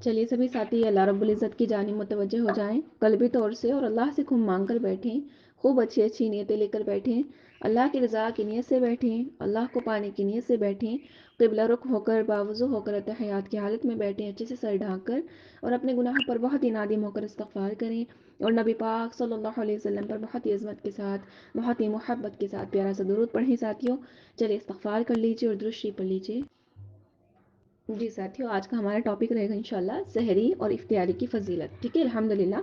چلیے سبھی ساتھی اللہ رب العزت کی جانب متوجہ ہو جائیں، قلبی طور سے، اور اللہ سے خوب مانگ کر بیٹھیں، خوب اچھی اچھی نیتیں لے کر بیٹھیں، اللہ کی رضا کی نیت سے بیٹھیں، اللہ کو پانے کی نیت سے بیٹھیں، قبلہ رخ ہو کر باوضو ہو کر تحیات کی حالت میں بیٹھیں، اچھے سے سر ڈھانک کر، اور اپنے گناہوں پر بہت ہی نادم ہو کر استغفار کریں، اور نبی پاک صلی اللہ علیہ وسلم پر بہت ہی عظمت کے ساتھ، بہت ہی محبت کے ساتھ پیارا سا درود پڑھیں ساتھیوں۔ چلیے استغفار کر لیجیے اور درود شریف پڑھ لیجیے۔ جی ساتھیوں، آج کا ہمارا ٹاپک رہے گا انشاءاللہ سحری اور افطاری کی فضیلت، ٹھیک ہے، الحمدللہ۔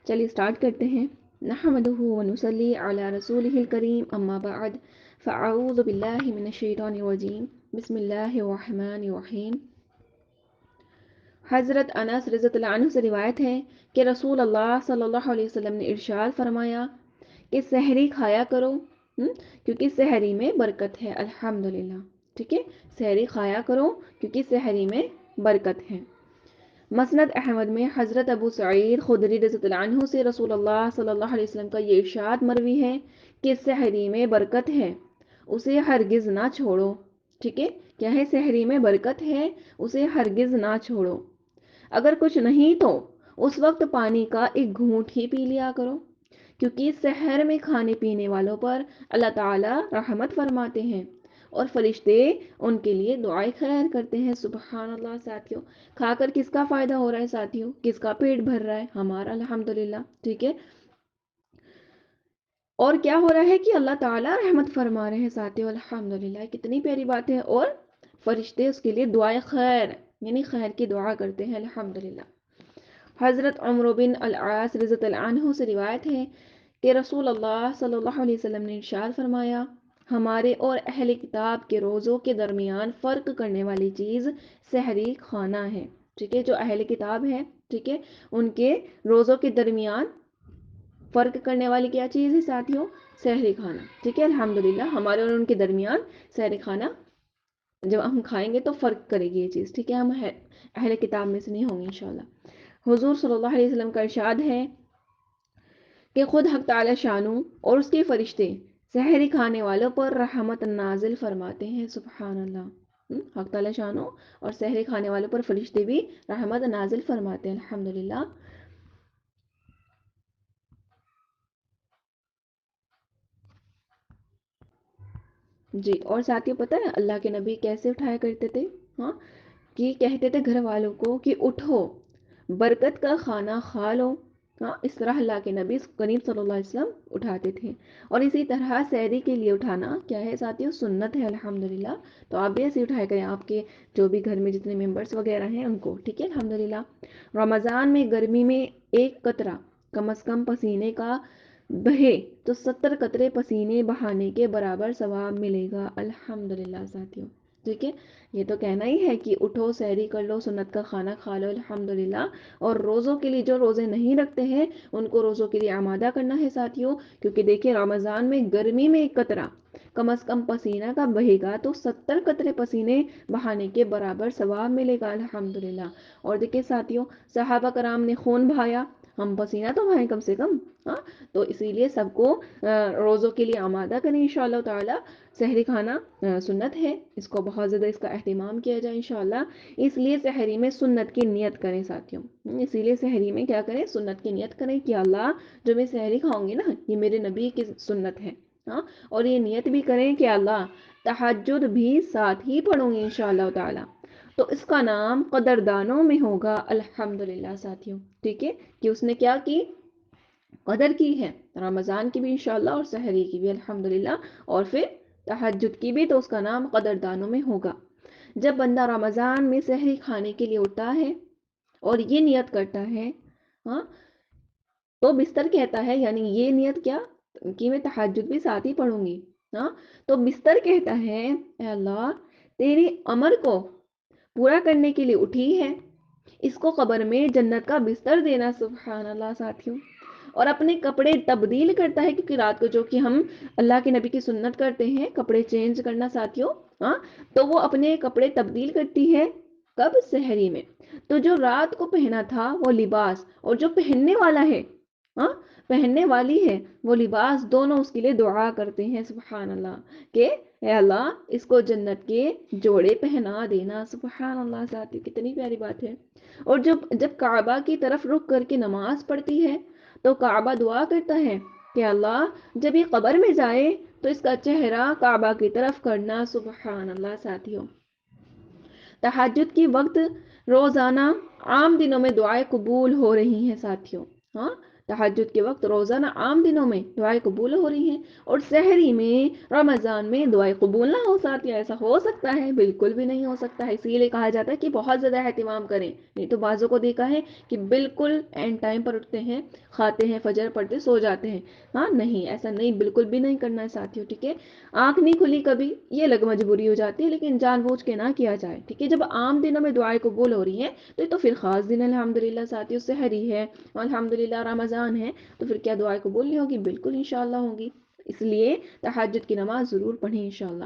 چلیے سٹارٹ کرتے ہیں۔ نحمدہ ونصلی علی رسولہ الکریم، اما بعد، فاعوذ باللہ من الشیطان الرجیم، بسم اللہ الرحمن الرحیم۔ حضرت انس رضی اللہ عنہ سے روایت ہے کہ رسول اللہ صلی اللہ علیہ وسلم نے ارشاد فرمایا کہ سحری کھایا کرو، کیونکہ سحری میں برکت ہے، الحمدللہ، ٹھیک ہے، سحری کھایا کرو کیونکہ سحری میں برکت ہے۔ مسند احمد میں حضرت ابو سعید خدری رضی اللہ عنہ سے رسول اللہ صلی اللہ علیہ وسلم کا یہ ارشاد مروی ہے کہ سحری میں برکت ہے، اسے ہرگز نہ چھوڑو، ٹھیک ہے، کیا ہے، سحری میں برکت ہے، اسے ہرگز نہ چھوڑو۔ اگر کچھ نہیں تو اس وقت پانی کا ایک گھونٹ ہی پی لیا کرو، کیونکہ سحر میں کھانے پینے والوں پر اللہ تعالی رحمت فرماتے ہیں اور فرشتے ان کے لیے دعائیں خیر کرتے ہیں، سبحان اللہ۔ ساتھیوں، کھا کر کس کا فائدہ ہو رہا ہے ساتھیوں؟ کس کا پیٹ بھر رہا ہے؟ ہمارا، الحمدللہ، ٹھیک ہے۔ اور کیا ہو رہا ہے کہ اللہ تعالیٰ رحمت فرما رہے ہیں ساتھیوں، الحمدللہ، کتنی پیاری بات ہے، اور فرشتے اس کے لیے دعائیں خیر، یعنی خیر کی دعا کرتے ہیں، الحمدللہ۔ حضرت عمرو بن العاص رضی اللہ عنہ سے روایت ہے کہ رسول اللہ صلی اللہ علیہ وسلم نے ارشاد فرمایا، ہمارے اور اہل کتاب کے روزوں کے درمیان فرق کرنے والی چیز سحری کھانا ہے، ٹھیک ہے، جو اہل کتاب ہے، ٹھیک ہے، ان کے روزوں کے درمیان فرق کرنے والی کیا چیز ہے ساتھیوں؟ سحری کھانا، ٹھیک ہے، الحمدللہ، ہمارے اور ان کے درمیان سحری کھانا جب ہم کھائیں گے تو فرق کرے گی یہ چیز، ٹھیک ہے، ہم اہل کتاب میں سے نہیں ہوں گے انشاءاللہ۔ حضور صلی اللہ علیہ وسلم کا ارشاد ہے کہ خود حق تعالی شانو اور اس کے فرشتے سحری کھانے والوں پر رحمت نازل فرماتے ہیں، سبحان اللہ۔ حق تعالی شانو اور سحری کھانے والوں پر فرشتے بھی رحمت نازل فرماتے ہیں، الحمدللہ۔ جی، اور ساتھیوں پتہ ہے اللہ کے نبی کیسے اٹھایا کرتے تھے؟ ہاں، کہ کہتے تھے گھر والوں کو کہ اٹھو، برکت کا کھانا کھا لو، ہاں، اس طرح اللہ کے نبی کریم صلی اللہ علیہ وسلم اٹھاتے تھے۔ اور اسی طرح سحری کے لیے اٹھانا کیا ہے ساتھیوں؟ سنت ہے، الحمدللہ۔ تو آپ بھی ایسے اٹھایا کریں، آپ کے جو بھی گھر میں جتنے ممبرس وغیرہ ہیں ان کو، ٹھیک ہے، الحمدللہ۔ رمضان میں گرمی میں ایک قطرہ کم از کم پسینے کا بہے تو 70 قطرے پسینے بہانے کے برابر ثواب ملے گا، الحمدللہ ساتھیوں، ٹھیک ہے۔ یہ تو کہنا ہی ہے کہ اٹھو، سحری کر لو، سنت کا کھانا کھا لو، الحمدللہ۔ اور روزوں کے لیے جو روزے نہیں رکھتے ہیں ان کو روزوں کے لیے آمادہ کرنا ہے ساتھیوں، کیونکہ دیکھیں رمضان میں گرمی میں ایک قطرہ کم از کم پسینہ کا بہے گا تو 70 قطرے پسینے بہانے کے برابر ثواب ملے گا، الحمدللہ۔ اور دیکھیں ساتھیوں، صحابہ کرام نے خون بہایا، ہم پسینہ تو بہائیں کم سے کم، ہاں، تو اسی لیے سب کو روزوں کے لیے آمادہ کریں انشاءاللہ تعالی۔ سحری کھانا سنت ہے، اس کو بہت زیادہ اس کا اہتمام کیا جائے انشاءاللہ۔ اس لیے سحری میں سنت کی نیت کریں ساتھیوں، اسی لیے سحری میں کیا کریں؟ سنت کی نیت کریں کہ اللہ، جو میں سحری کھاؤں گی نا، یہ میرے نبی کی سنت ہے، ہاں، اور یہ نیت بھی کریں کہ اللہ، تہجد بھی ساتھ ہی پڑھوں گی انشاءاللہ تعالی، تو اس کا نام قدردانوں میں ہوگا، الحمدللہ ساتھیوں، ٹھیک ہے، کہ اس نے کیا کی؟ قدر کی ہے، رمضان کی بھی انشاءاللہ اور سحری کی بھی، الحمدللہ، اور پھر تہجد کی بھی، تو اس کا نام قدردانوں میں ہوگا۔ جب بندہ رمضان میں سحری کھانے کے لیے اٹھتا ہے اور یہ نیت کرتا ہے، ہاں، تو بستر کہتا ہے، یعنی یہ نیت کیا کہ میں تہجد بھی ساتھ ہی پڑھوں گی، ہاں، تو بستر کہتا ہے، اے اللہ، تیری امر کو پورا کرنے کے لیے اٹھی ہے، اس کو قبر میں جنت کا بستر دینا، سبحان اللہ ساتھیوں۔ اور اپنے کپڑے تبدیل کرتا ہے، کیونکہ رات کو جو کہ ہم اللہ کے نبی کی سنت کرتے ہیں کپڑے چینج کرنا ساتھیوں، ہاں، تو وہ اپنے کپڑے تبدیل کرتی ہے، کب؟ سحری میں۔ تو جو رات کو پہنا تھا وہ لباس، اور جو پہننے والا ہے، ہاں، پہننے والی ہے وہ لباس، دونوں اس کے لیے دعا کرتے ہیں، سبحان اللہ، کہ اے اللہ، اس کو جنت کے جوڑے پہنا دینا، سبحان اللہ ساتھی، کتنی پیاری بات ہے۔ اور جب کعبہ کی طرف رخ کر کے نماز پڑھتی ہے تو کعبہ دعا کرتا ہے کہ اللہ جب یہ قبر میں جائے تو اس کا چہرہ کعبہ کی طرف کرنا۔ سبحان اللہ ساتھیوں، تہجد کی وقت روزانہ عام دنوں میں دعائیں قبول ہو رہی ہیں ساتھیوں۔ ہاں، تہجد کے وقت روزانہ عام دنوں میں دعائیں قبول ہو رہی ہیں، اور سحری میں رمضان میں دعائیں قبول نہ ہو ساتھیوں، ایسا ہو سکتا ہے؟ بالکل بھی نہیں ہو سکتا ہے۔ اسی لیے کہا جاتا ہے کہ بہت زیادہ اہتمام کریں، نہیں تو بعضوں کو دیکھا ہے کہ بالکل اینڈ ٹائم پر اٹھتے ہیں، کھاتے ہیں، فجر پڑھتے سو جاتے ہیں۔ ہاں نہیں، ایسا نہیں، بالکل بھی نہیں کرنا ہے ساتھیوں، ٹھیک ہے؟ آنکھ نہیں کھلی کبھی، یہ الگ مجبوری ہو جاتی ہے، لیکن جان بوجھ کے نہ کیا جائے، ٹھیک ہے؟ جب عام دنوں میں دعائیں قبول ہو رہی ہیں تو پھر خاص دن الحمدللہ ساتھیوں، سحری ہے، الحمدللہ رمضان ہے، تو پھر کیا دعائیں قبول نہیں ہوگی؟ بالکل انشاءاللہ ہوگی۔ اس لیے تہجد کی نماز ضرور پڑھیں انشاءاللہ۔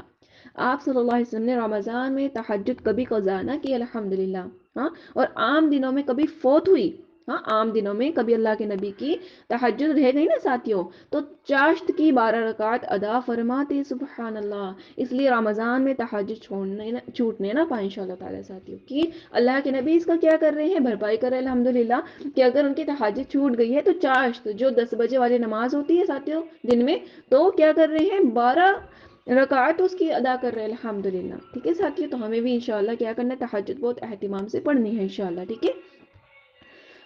آپ صلی اللہ علیہ وسلم نے رمضان میں تہجد کبھی قضا نہ کی الحمدللہ، ہاں، اور عام دنوں میں کبھی فوت ہوئی، ہاں، عام دنوں میں کبھی اللہ کے نبی کی تہجد رہ گئی نا ساتھیوں تو چاشت کی 12 رکعات ادا فرماتے، سبحان اللہ۔ اس لیے رمضان میں تہجد چھوٹنے نہ پائے انشاءاللہ تعالی ساتھیوں، کہ اللہ کے نبی اس کا کیا کر رہے ہیں؟ بھرپائی کر رہے ہیں الحمدللہ، کہ اگر ان کی تہجد چھوٹ گئی ہے تو چاشت جو 10 بجے والی نماز ہوتی ہے ساتھیوں دن میں، تو کیا کر رہے ہیں؟ 12 رکعت اس کی ادا کر رہے ہیں الحمدللہ، ٹھیک ہے ساتھیوں؟ تو ہمیں بھی انشاءاللہ کیا کرنا ہے؟ تہجد بہت اہتمام سے پڑھنی ہے انشاءاللہ، ٹھیک ہے؟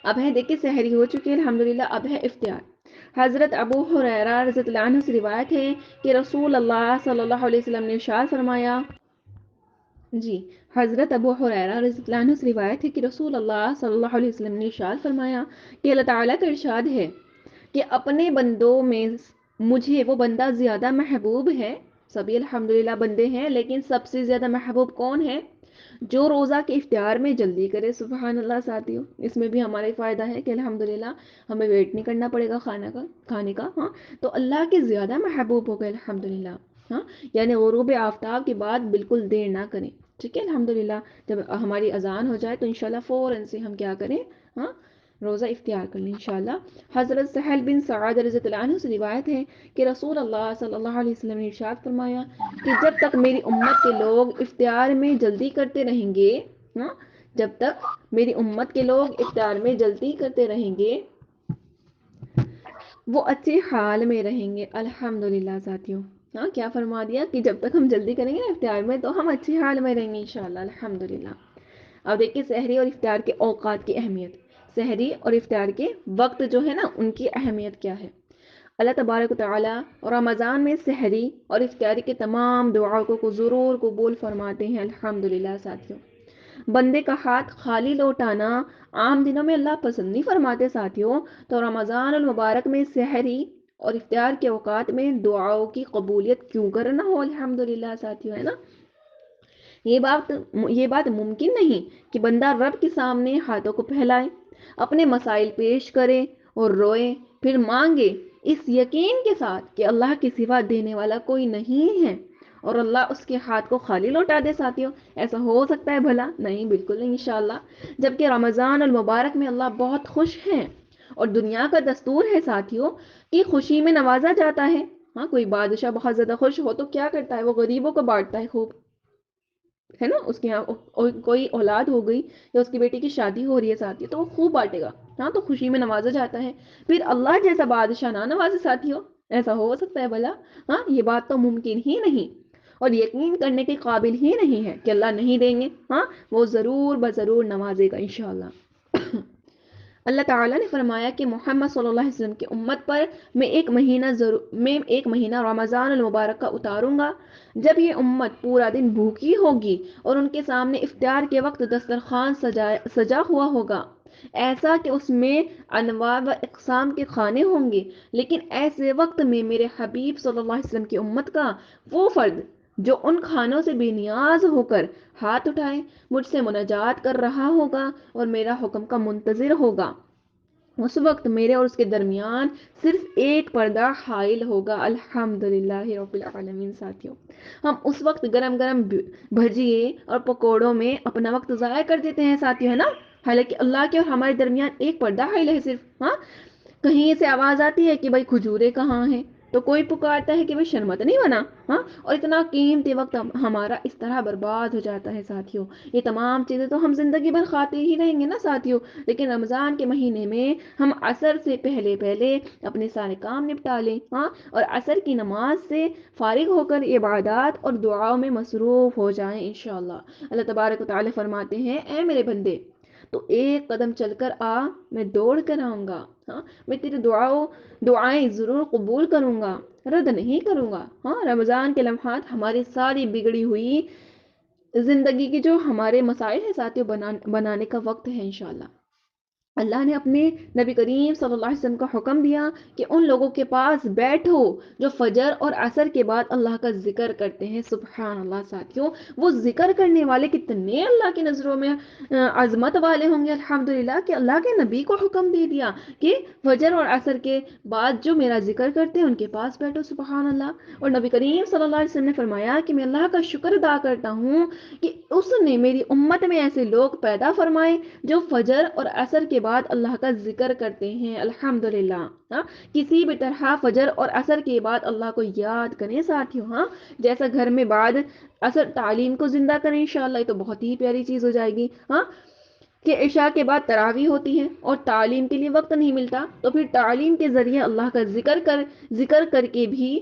اب ہے دیکھیں سحری ہو چکی ہے الحمدللہ، اب ہے افطار۔ حضرت ابو ہریرہ رضی اللہ عنہ سے روایت ہے کہ رسول اللہ صلی اللہ علیہ وسلم نے ارشاد فرمایا، جی، حضرت ابو ہریرہ رضی اللہ عنہ سے روایت ہے کہ رسول اللہ صلی اللہ علیہ وسلم نے ارشاد فرمایا کہ اللہ تعالیٰ کا ارشاد ہے کہ اپنے بندوں میں مجھے وہ بندہ زیادہ محبوب ہے، سبھی الحمدللہ بندے ہیں لیکن سب سے زیادہ محبوب کون ہے؟ جو روزہ کے افطار میں جلدی کرے، سبحان اللہ ساتھیوں۔ اس میں بھی ہمارے فائدہ ہے کہ الحمدللہ ہمیں ویٹ نہیں کرنا پڑے گا کھانے کا، ہاں، تو اللہ کے زیادہ محبوب ہو گئے الحمدللہ، ہاں، یعنی غروب آفتاب کے بعد بالکل دیر نہ کریں، ٹھیک ہے؟ الحمدللہ جب ہماری اذان ہو جائے تو انشاءاللہ فوراً سے ہم کیا کریں؟ ہاں، روزہ اختیار کر لیں انشاءاللہ۔ حضرت سہل بن سعد رضی اللہ عنہ سے روایت ہے کہ رسول اللہ صلی اللہ علیہ وسلم نے ارشاد فرمایا کہ جب تک میری امت کے لوگ افطار میں جلدی کرتے رہیں گے، ہاں، جب تک میری امت کے لوگ افطار میں جلدی کرتے رہیں گے وہ اچھے حال میں رہیں گے الحمدللہ ساتھیوں۔ ہاں، کیا فرما دیا کہ جب تک ہم جلدی کریں گے نا افطار میں تو ہم اچھے حال میں رہیں گے انشاءاللہ الحمدللہ۔ اب دیکھیں سحری اور افطار کے اوقات کی اہمیت، سحری اور افطار کے وقت جو ہے نا ان کی اہمیت کیا ہے؟ اللہ تبارک و تعالی رمضان میں سحری اور افطاری کے تمام دعاؤں کو ضرور قبول فرماتے ہیں الحمدللہ ساتھیوں۔ بندے کا ہاتھ خالی لوٹانا عام دنوں میں اللہ پسند نہیں فرماتے ساتھیوں، تو رمضان المبارک میں سحری اور افطار کے اوقات میں دعاؤں کی قبولیت کیوں کرنا ہو الحمدللہ ساتھیوں، ہے نا؟ یہ بات ممکن نہیں کہ بندہ رب کے سامنے ہاتھوں کو پھیلائے، اپنے مسائل پیش کرے اور روئے، پھر مانگے اس یقین کے ساتھ کہ اللہ کے سوا دینے والا کوئی نہیں ہے، اور اللہ اس کے ہاتھ کو خالی لوٹا دے ساتھیوں۔ ایسا ہو سکتا ہے بھلا؟ نہیں، بالکل نہیں انشاءاللہ۔ جبکہ رمضان المبارک میں اللہ بہت خوش ہیں، اور دنیا کا دستور ہے ساتھیوں کہ خوشی میں نوازا جاتا ہے۔ ہاں، کوئی بادشاہ بہت زیادہ خوش ہو تو کیا کرتا ہے؟ وہ غریبوں کو بانٹتا ہے خوب، ہے نا؟ اس کے یہاں کوئی اولاد ہو گئی یا اس کی بیٹی کی شادی ہو رہی ہے ساتھی تو وہ خوب بانٹے گا، ہاں، تو خوشی میں نوازا جاتا ہے۔ پھر اللہ جیسا بادشاہ نہ نوازے ساتھیوں؟ ایسا ہو سکتا ہے بھلا؟ ہاں، یہ بات تو ممکن ہی نہیں اور یقین کرنے کے قابل ہی نہیں ہے کہ اللہ نہیں دیں گے، ہاں، وہ ضرور بضرور نوازے گا انشاءاللہ۔ اللہ تعالیٰ نے فرمایا کہ محمد صلی اللہ علیہ وسلم کی امت پر میں ایک مہینہ رمضان المبارک کا اتاروں گا، جب یہ امت پورا دن بھوکی ہوگی اور ان کے سامنے افطار کے وقت دسترخوان سجا ہوا ہوگا، ایسا کہ اس میں انواع و اقسام کے کھانے ہوں گے، لیکن ایسے وقت میں میرے حبیب صلی اللہ علیہ وسلم کی امت کا وہ فرد جو ان کھانوں سے بے نیاز ہو کر ہاتھ اٹھائے مجھ سے مناجات کر رہا ہوگا اور میرا حکم کا منتظر ہوگا، اس وقت میرے اور اس کے درمیان صرف ایک پردہ حائل ہوگا الحمدللہ رب العالمین ساتھیوں۔ ہم اس وقت گرم گرم بھجیے اور پکوڑوں میں اپنا وقت ضائع کر دیتے ہیں ساتھیوں، ہے نا؟ حالانکہ اللہ کے اور ہمارے درمیان ایک پردہ حائل ہے صرف، ہاں، کہیں سے آواز آتی ہے کہ بھائی کھجورے کہاں ہیں، تو کوئی پکارتا ہے کہ وہ شرمت نہیں بنا. ہاں، اور اتنا قیمتی وقت ہمارا اس طرح برباد ہو جاتا ہے ساتھیوں. یہ تمام چیزیں تو ہم زندگی بھر کھاتے ہی رہیں گے نا ساتھیوں، لیکن رمضان کے مہینے میں ہم عصر سے پہلے پہلے اپنے سارے کام نپٹا لیں. ہاں، اور عصر کی نماز سے فارغ ہو کر عبادات اور دعاؤں میں مصروف ہو جائیں انشاءاللہ. اللہ تبارک و تعالی فرماتے ہیں اے میرے بندے تو ایک قدم چل کر آ، میں دوڑ کر آؤں گا. ہاں، میں تیری دعائیں ضرور قبول کروں گا، رد نہیں کروں گا. ہاں، رمضان کے لمحات ہماری ساری بگڑی ہوئی زندگی کے جو ہمارے مسائل ہیں ساتھیوں بنانے کا وقت ہے انشاءاللہ. اللہ نے اپنے نبی کریم صلی اللہ علیہ وسلم کا حکم دیا کہ ان لوگوں کے پاس بیٹھو جو فجر اور عصر کے بعد اللہ کا ذکر کرتے ہیں. سبحان اللہ ساتھیوں، وہ ذکر کرنے والے کتنے اللہ کی نظروں میں عظمت والے ہوں گے الحمدللہ کہ اللہ کے نبی کو حکم دے دیا کہ فجر اور عصر کے بعد جو میرا ذکر کرتے ہیں ان کے پاس بیٹھو. سبحان اللہ. اور نبی کریم صلی اللہ علیہ وسلم نے فرمایا کہ میں اللہ کا شکر ادا کرتا ہوں کہ اس نے میری امت میں ایسے لوگ پیدا فرمائے جو فجر اور عصر کے بعد اللہ کا ذکر کرتے ہیں الحمدللہ. ہاں، کسی بھی طرح فجر اور عصر کے بعد اللہ کو یاد کریں ساتھیوں. ہاں، جیسا گھر میں بعد عصر تعلیم کو زندہ کریں انشاءاللہ، یہ تو بہت ہی پیاری چیز ہو جائے گی. ہاں، کہ عشاء کے بعد تراویح ہوتی ہے اور تعلیم کے لیے وقت نہیں ملتا تو پھر تعلیم کے ذریعے اللہ کا ذکر کر کے بھی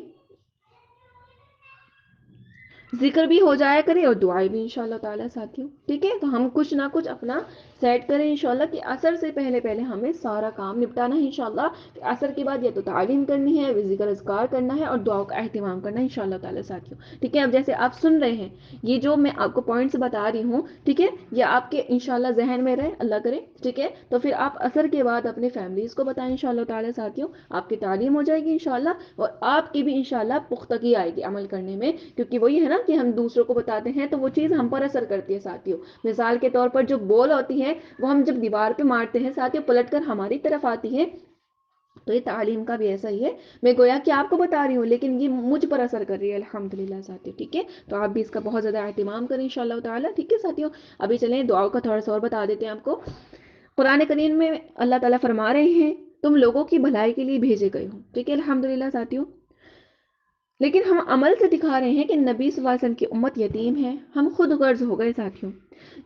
ذکر بھی ہو جایا کرے اور دعائیں بھی انشاءاللہ تعالی ساتھیوں. ٹھیک ہے، تو ہم کچھ نہ کچھ اپنا سیٹ کریں انشاءاللہ کہ عصر سے پہلے پہلے ہمیں سارا کام نپٹانا ہے انشاءاللہ. کہ عصر کے بعد یا تو تعلیم کرنی ہے، ذکر اذکار کرنا ہے اور دعاؤں کا اہتمام کرنا ہے انشاءاللہ تعالی ساتھیوں. ٹھیک ہے، اب جیسے آپ سن رہے ہیں یہ جو میں آپ کو پوائنٹس بتا رہی ہوں، ٹھیک ہے، یہ آپ کے انشاءاللہ ذہن میں رہے اللہ کرے. ٹھیک ہے، تو پھر آپ عصر کے بعد اپنے فیملیز کو بتائیں انشاءاللہ تعالی ساتھیوں. آپ کی تعلیم ہو جائے گی انشاءاللہ اور آپ کی بھی انشاءاللہ پختگی آئے گی عمل کرنے میں، کیونکہ وہی ہے نا کہ ہم دوسروں کو بتاتے ہیں تو وہ چیز ہم پر اثر کرتی ہے ساتھیوں. مثال کے طور پر جو بول ہوتی ہے وہ ہم جب دیوار پہ مارتے ہیں ساتھیوں پلٹ کر ہماری طرف آتی ہے. تو یہ تعلیم کا بھی ایسا ہی ہے، میں گویا کہ آپ کو بتا رہی ہوں لیکن یہ مجھ پر اثر کر رہی ہے الحمدللہ ساتھیوں. ٹھیک ہے، تو آپ بھی اس کا بہت زیادہ اہتمام کریں انشاءاللہ تعالی. ٹھیک ہے ساتھیوں، ابھی چلیں دعاؤں کا تھوڑا سا اور بتا دیتے ہیں آپ کو. قرآن کریم میں اللہ تعالیٰ فرما رہے ہیں تم لوگوں کی بھلائی کے لیے بھیجے گئے ہو. ٹھیک ہے الحمدللہ ساتھیوں، لیکن ہم عمل سے دکھا رہے ہیں کہ نبی صلی اللہ علیہ وسلم کی امت یتیم ہے. ہم خود غرض ہو گئے ساتھیوں.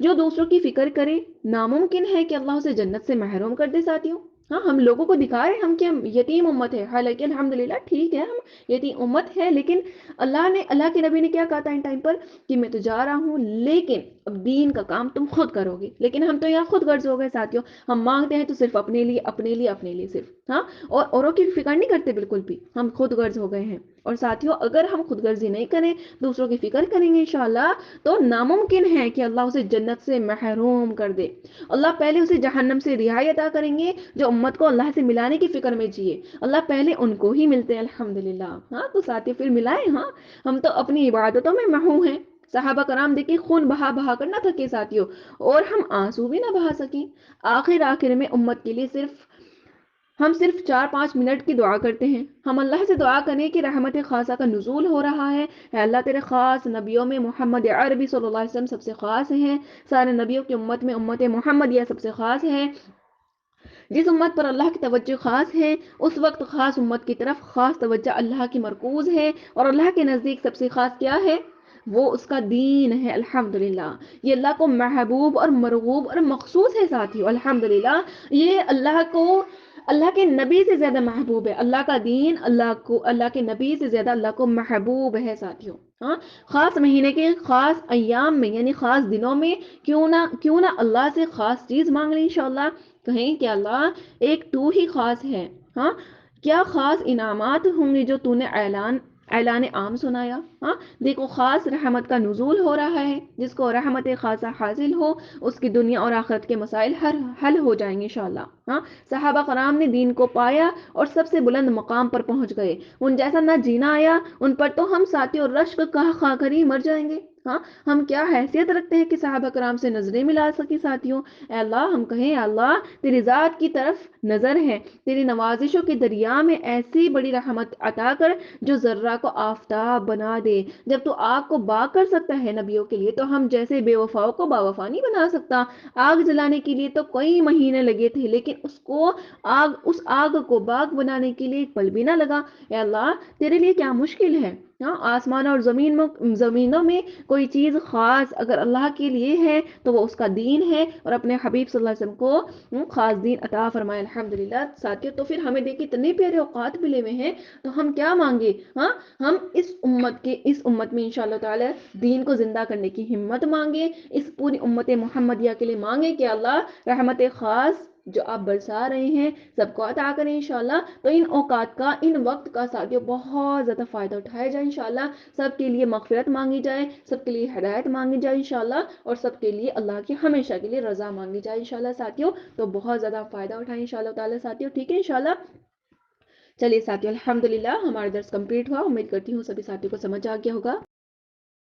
جو دوسروں کی فکر کرے ناممکن ہے کہ اللہ اسے جنت سے محروم کر دے ساتھیوں. ہاں، ہم لوگوں کو دکھا رہے ہیں ہم کہ یتیم امت ہے، حالانکہ الحمدللہ ٹھیک ہے ہم یتیم امت ہے، لیکن اللہ کے نبی نے کیا کہا تھا ان ٹائم پر کہ میں تو جا رہا ہوں لیکن اب دین کا کام تم خود کرو گے. لیکن ہم تو یہاں خود غرض ہو گئے ساتھیوں. ہم مانگتے ہیں تو صرف اپنے لیے اپنے لیے اپنے لیے صرف. ہاں، اور اوروں کی فکر نہیں کرتے بالکل بھی. ہم خود غرض ہو گئے ہیں. اور ساتھیوں اگر ہم خود غرضی نہیں کریں، دوسروں کی فکر کریں گے انشاءاللہ تو ناممکن ہے کہ اللہ اسے جنت سے محروم کر دے. اللہ پہلے اسے جہنم سے رہائی عطا کریں گے. جو امت کو اللہ سے ملانے کی فکر میں جیے اللہ پہلے ان کو ہی ملتے ہیں الحمدللہ. ہاں، تو ساتھی پھر ملائیں. ہاں، ہم تو اپنی عبادتوں میں محو ہیں. صحابہ کرام دیکھیں خون بہا بہا کر نہ تھکے ساتھیوں، اور ہم آنسو بھی نہ بہا سکیں. آخر میں امت کے لیے ہم صرف 4-5 منٹ کی دعا کرتے ہیں. ہم اللہ سے دعا کریں کہ رحمت خاصہ کا نزول ہو رہا ہے. اے اللہ تیرے خاص نبیوں میں محمد عربی صلی اللہ علیہ وسلم سب سے خاص ہیں. سارے نبیوں کی امت میں امت محمدیہ سب سے خاص ہے. جس امت پر اللہ کی توجہ خاص ہے اس وقت خاص امت کی طرف خاص توجہ اللہ کی مرکوز ہے. اور اللہ کے نزدیک سب سے خاص کیا ہے؟ وہ اس کا دین ہے الحمدللہ. یہ اللہ کو محبوب اور مرغوب اور مخصوص ہے ساتھیوں الحمدللہ. یہ اللہ کے نبی سے زیادہ محبوب ہے. اللہ کا دین اللہ کے نبی سے زیادہ اللہ کو محبوب ہے ساتھیوں. ہاں، خاص مہینے کے خاص ایام میں یعنی خاص دنوں میں کیوں نہ اللہ سے خاص چیز مانگ لیں انشاءاللہ. کہیں کہ اللہ ایک تو ہی خاص ہے. ہاں، کیا خاص انعامات ہوں گے جو تو نے اعلان عام سنایا. ہاں، دیکھو خاص رحمت کا نزول ہو رہا ہے. جس کو رحمت خاصہ حاصل ہو اس کی دنیا اور آخرت کے مسائل حل ہو جائیں گے انشاءاللہ. ہاں، صحابہ کرام نے دین کو پایا اور سب سے بلند مقام پر پہنچ گئے. ان جیسا نہ جینا آیا. ان پر تو ہم ساتھی اور رشک کہا کر ہی مر جائیں گے. ہاں، ہم کیا حیثیت رکھتے ہیں کہ صحابہ کرام سے نظریں ملا سکیں ساتھیوں؟ اے اللہ ہم کہیں اے اللہ تیری ذات کی طرف نظر ہے، تیری نوازشوں کے دریا میں ایسی بڑی رحمت عطا کر جو ذرہ کو آفتاب بنا دے۔ جب تو آگ کو باغ کر سکتا ہے نبیوں کے لیے، تو ہم جیسے بے وفاؤں کو باوفا نہیں بنا سکتا۔ آگ جلانے کے لیے تو کئی مہینے لگے تھے، لیکن اس آگ کو باغ بنانے کے لیے ایک پل بھی نہ لگا۔ اے اللہ تیرے لیے کیا مشکل ہے؟ ہاں، آسمان اور زمینوں میں کوئی چیز خاص اگر اللہ کے لیے ہے تو وہ اس کا دین ہے، اور اپنے حبیب صلی اللہ علیہ وسلم کو خاص دین عطا فرمائے الحمدللہ۔ ساتھیوں تو پھر ہمیں دیکھیں اتنے پیارے اوقات ملے ہوئے ہیں، تو ہم کیا مانگے؟ ہاں، ہم اس امت میں انشاءاللہ تعالی دین کو زندہ کرنے کی ہمت مانگے، اس پوری امت محمدیہ کے لیے مانگے کہ اللہ رحمت خاص جو آپ برسا رہے ہیں سب کو عطا کریں انشاءاللہ۔ تو ان اوقات کا، ان وقت کا ساتھیوں بہت زیادہ فائدہ اٹھایا جائے انشاءاللہ، سب کے لیے مغفرت مانگی جائے، سب کے لیے ہدایت مانگی جائے انشاءاللہ، اور سب کے لیے اللہ کی ہمیشہ کے لیے رضا مانگی جائے انشاءاللہ ساتھیوں۔ تو بہت زیادہ فائدہ اٹھائیں انشاءاللہ تعالی ساتھیوں، ٹھیک ہے انشاءاللہ۔ چلیے ساتھیوں الحمدللہ ہمارا درس کمپلیٹ ہوا، امید کرتی ہوں سبھی ساتھیوں کو سمجھ آ گیا ہوگا۔